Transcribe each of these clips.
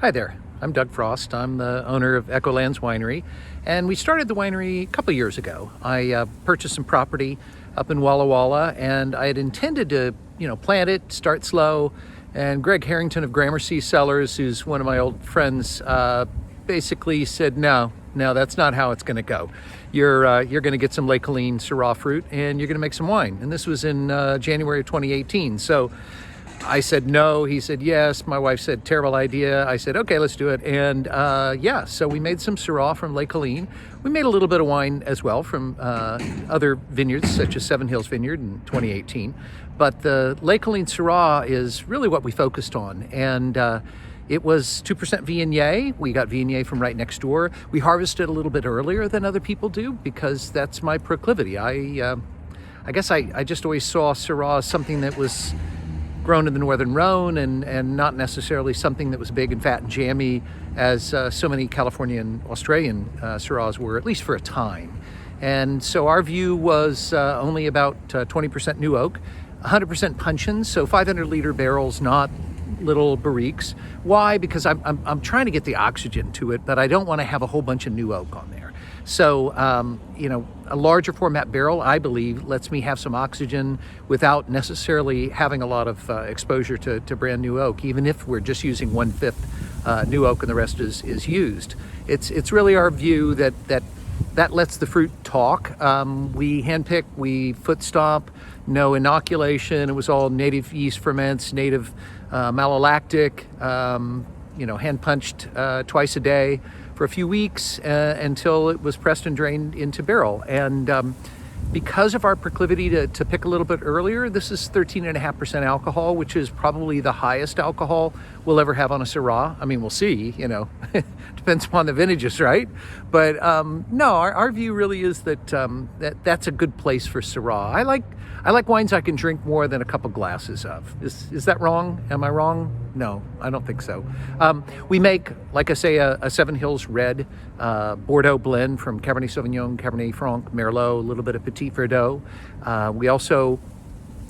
Hi there, I'm Doug Frost. I'm the owner of Echolands Winery, and we started the winery a couple years ago. I purchased some property up in Walla Walla, and I had intended to, plant it, start slow. And Greg Harrington of Gramercy Cellars, who's one of my old friends, basically said, no, that's not how it's going to go. You're going to get some Les Collines Syrah fruit, and you're going to make some wine. And this was in January of 2018. So I said no, he said yes, my wife said terrible idea. I said okay, let's do it. And so we made some Syrah from Les Collines. We made a little bit of wine as well from other vineyards such as Seven Hills Vineyard in 2018. But the Les Collines Syrah is really what we focused on. And it was 2% Viognier. We got Viognier from right next door. We harvested a little bit earlier than other people do because that's my proclivity. I guess I just always saw Syrah as something that was grown in the Northern Rhone and not necessarily something that was big and fat and jammy as so many California and Australian Syrahs were, at least for a time. And so our view was only about 20% new oak, 100% puncheons, so 500-liter barrels, not little barriques. Why? Because I'm trying to get the oxygen to it, but I don't want to have a whole bunch of new oak on there. So, a larger format barrel, I believe, lets me have some oxygen without necessarily having a lot of exposure to brand new oak, even if we're just using 1/5 new oak and the rest is used. It's really our view that lets the fruit talk. We handpick, we foot stomp, no inoculation. It was all native yeast ferments, native malolactic, hand punched twice a day for a few weeks until it was pressed and drained into barrel. And because of our proclivity to pick a little bit earlier, this is 13.5% alcohol, which is probably the highest alcohol we'll ever have on a Syrah. I mean, we'll see, depends upon the vintages, right? But no, our view really is that that's a good place for Syrah. I like wines I can drink more than a couple glasses of. Is that wrong? Am I wrong? No, I don't think so. We make, like I say, a Seven Hills Red Bordeaux blend from Cabernet Sauvignon, Cabernet Franc, Merlot, a little bit of Petit Verdot. We also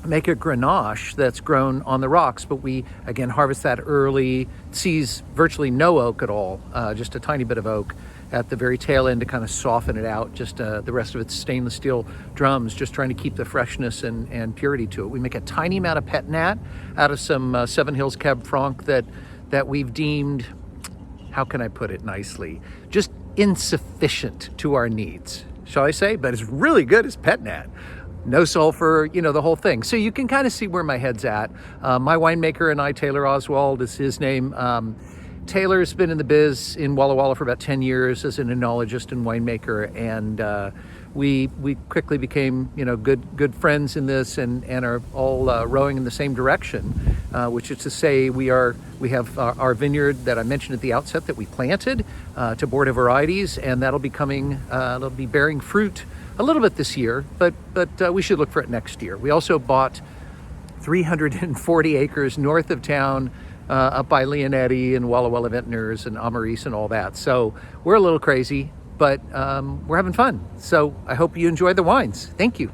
make a Grenache that's grown on the rocks, but we, again, harvest that early. It sees virtually no oak at all, just a tiny bit of oak at the very tail end to kind of soften it out. Just the rest of it's stainless steel drums, just trying to keep the freshness and purity to it. We make a tiny amount of pet nat out of some Seven Hills Cab Franc that we've deemed, how can I put it nicely, just insufficient to our needs, shall I say? But it's really good as pet nat. No sulfur, the whole thing. So you can kind of see where my head's at. My winemaker and I, Taylor Oswald is his name. Taylor's been in the biz in Walla Walla for about 10 years as an enologist and winemaker, and we quickly became good friends in this and are all rowing in the same direction, which is to say we have our vineyard that I mentioned at the outset that we planted to Bordeaux varieties, and that'll be coming, it'll be bearing fruit a little bit this year, but we should look for it next year. We also bought 340 acres north of town, up by Leonetti and Walla Walla Vintners and Amaris and all that. So we're a little crazy, but we're having fun. So I hope you enjoy the wines. Thank you.